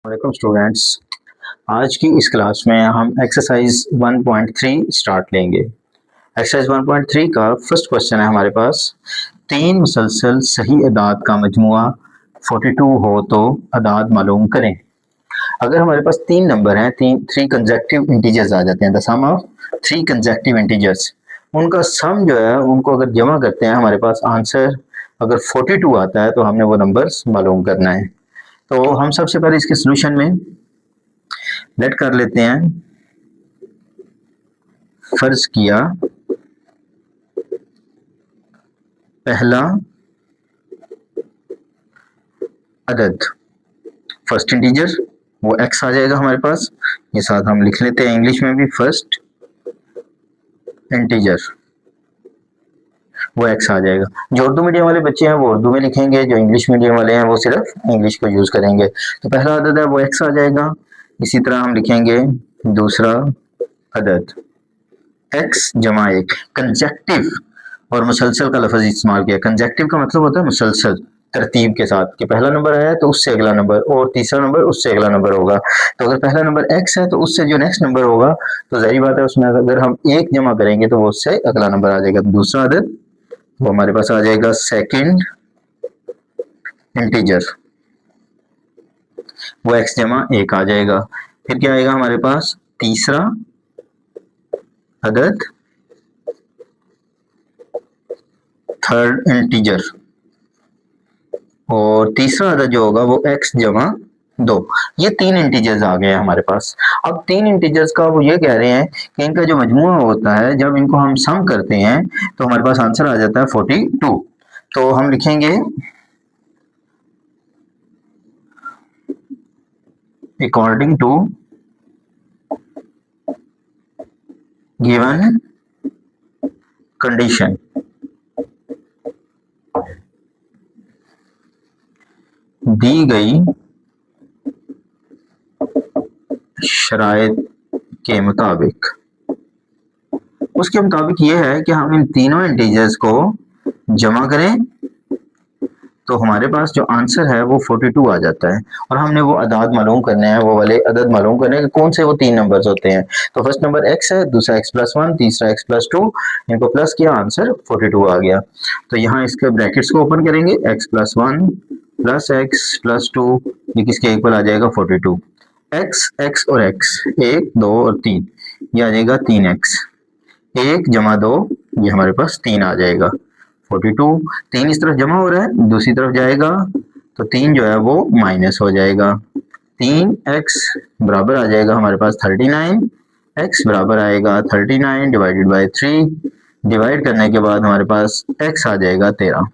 वालेकुम स्टूडेंट्स। आज की इस क्लास में हम एक्सरसाइज 1.3 स्टार्ट लेंगे। एक्सरसाइज 1.3 का फर्स्ट क्वेश्चन है हमारे पास, तीन मुसलसल सही अदाद का मजमुआ 42 हो तो अदाद मालूम करें। अगर हमारे पास तीन नंबर हैं, थ्री कंसेक्यूटिव इंटीजर्स आ जाते हैं, the sum of three consecutive integers, उनका सम जो है उनको अगर जमा करते हैं हमारे पास आंसर अगर 42 आता है तो हमने वो नंबर्स मालूम करना है। तो हम सबसे पहले इसके सोल्यूशन में लेट कर लेते हैं। फर्ज किया पहला अदद फर्स्ट इंटीजर वो x आ जाएगा हमारे पास, ये साथ हम लिख लेते हैं इंग्लिश में भी, फर्स्ट इंटीजर वो x आ जाएगा। जो उर्दू मीडियम वाले बच्चे हैं वो उर्दू में लिखेंगे, जो इंग्लिश मीडियम वाले हैं वो सिर्फ इंग्लिश को यूज करेंगे। तो पहला अदद है वो x आ जाएगा। इसी तरह हम लिखेंगे दूसरा अदद x जमा एक, कंजेक्टिव और मुसलसल का लफ्ज इस्तेमाल किया। कंजेक्टिव का मतलब होता है मुसलसल तरतीब के साथ, कि पहला नंबर आया तो उससे अगला नंबर और तीसरा नंबर उससे अगला नंबर होगा। तो अगर पहला नंबर x है तो उससे जो नेक्स्ट नंबर होगा तो जाहिर बात है उसमें अगर हम एक जमा करेंगे तो वो उससे अगला नंबर आ जाएगा। दूसरा अदद वो हमारे पास आ जाएगा सेकंड इंटीजर, वो x जमा एक आ जाएगा। फिर क्या आएगा हमारे पास, तीसरा अदद थर्ड इंटीजर, और तीसरा अदद जो होगा वो x जमा दो। ये तीन इंटीजर्स आ गए हैं हमारे पास। अब तीन इंटीजर्स का वो ये कह रहे हैं कि इनका जो मजमुआ होता है जब इनको हम सम करते हैं तो हमारे पास आंसर आ जाता है 42। तो हम लिखेंगे अकॉर्डिंग टू गिवन कंडीशन, दी गई शराइत के मुताबिक, उसके मुताबिक ये है कि हम इन तीनों इंटीजर्स को जमा करें तो हमारे पास जो आंसर है वो 42 आ जाता है। और हमने वो अदाद मालूम करने हैं, वो वाले अदद मालूम करने हैं कौन से वो तीन नंबर्स होते हैं। तो फर्स्ट नंबर x है, दूसरा x+1, तीसरा x+2, इनको प्लस किया आंसर 42 आ गया। तो यहाँ इसके ब्रैकेट्स को ओपन करेंगे, x+1 प्लस x+2 ये किसके इक्वल आ जाएगा 42। x और x, 1 2 और 3, ये आ जाएगा 3x, 1 जमा 2 ये हमारे पास 3 आ जाएगा 42। 3 इस तरफ जमा हो रहा है, दूसरी तरफ जाएगा तो 3 जो है वो माइनस हो जाएगा। 3x बराबर आ जाएगा हमारे पास 39, x बराबर आएगा 39 डिवाइडेड बाय 3, डिवाइड करने के बाद हमारे पास x आ जाएगा 13।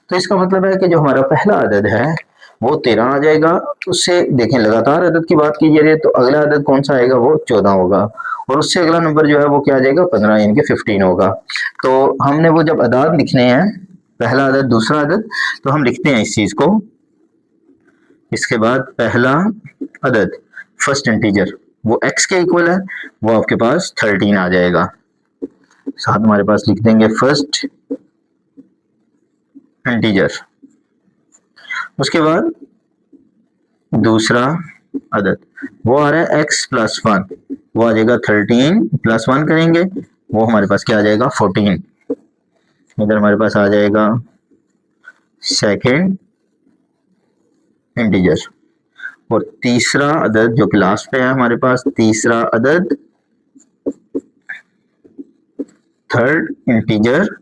तो इसका मतलब है कि जो हमारा पहला अदद है वो 13 आ जाएगा। उससे देखें लगातार अदद की बात की जा रही है तो अगला अदद कौन सा आएगा वो 14 होगा, और उससे अगला नंबर जो है वो क्या आ जाएगा 15 यानी कि 15 होगा। तो हमने वो जब अदाद लिखने हैं, पहला अदद दूसरा अदद, तो हम लिखते हैं इस चीज को, इसके बाद पहला अदद फर्स्ट इंटीजर वो x के इक्वल है, वो आपके पास 13 आ जाएगा। साथ हमारे पास लिख देंगे फर्स्ट इंटीजर, उसके बाद दूसरा अदद वो आ रहा है x+1, वो आ जाएगा 13 प्लस 1 करेंगे वो हमारे पास क्या आ जाएगा 14। इधर हमारे पास आ जाएगा सेकंड इंटीजर, और तीसरा अदद जो कि लास्ट पे है हमारे पास, तीसरा अदद थर्ड इंटीजर।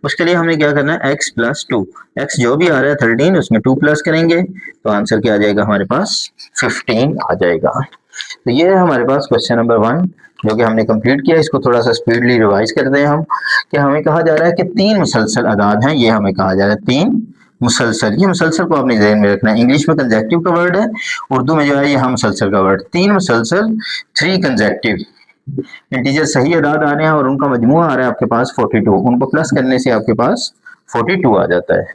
उसके लिए हमें क्या करना है x+2, x जो भी आ रहा है 13 उसमें 2 प्लस करेंगे तो आंसर क्या आ जाएगा हमारे पास 15 आ जाएगा। तो ये है हमारे पास क्वेश्चन नंबर 1 जो कि हमने कंप्लीट किया। इसको थोड़ा सा स्पीडली रिवाइज करते हैं हम, कि हमें कहा जा रहा है कि तीन मुसलसल अदाद हैं, ये हमें कहा जा रहा है तीन मुसलसल। ये मुसलसल को आपने ध्यान में रखना है, इंग्लिश में कंजेक्टिव का वर्ड है, उर्दू में जो है ये हम मुसलसल का वर्ड। तीन मुसलसल थ्री कंजेक्टिव इंटीजर सही अदाद आ रहे हैं और उनका मजमूआ आ रहा है आपके पास 42, उनको प्लस करने से आपके पास 42 आ जाता है।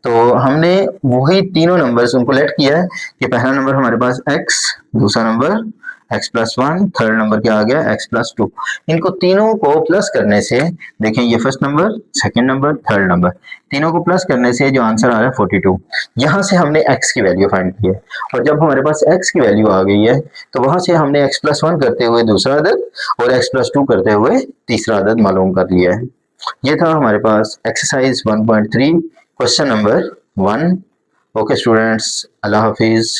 तो हमने वही तीनों नंबर्स उनको लेट किया है कि पहला नंबर हमारे पास x, दूसरा number x plus 1, third number क्या आ गया x प्लस 2। इनको तीनों को प्लस करने से देखें, ये first number, second number, third number, तीनों को प्लस करने से जो आंसर आ रहा है 42। यहाँ से हमने x की वैल्यू फाइंड की है, और जब हमारे पास x की वैल्यू आ गई है तो वहां से हमने x प्लस 1 करते हुए दूसरा अदद और x प्लस 2 करते हुए तीसरा अदद मालूम कर लिया है। ये था हमारे पास exercise 1.3 question number 1। Okay students, अल्लाह हाफिज।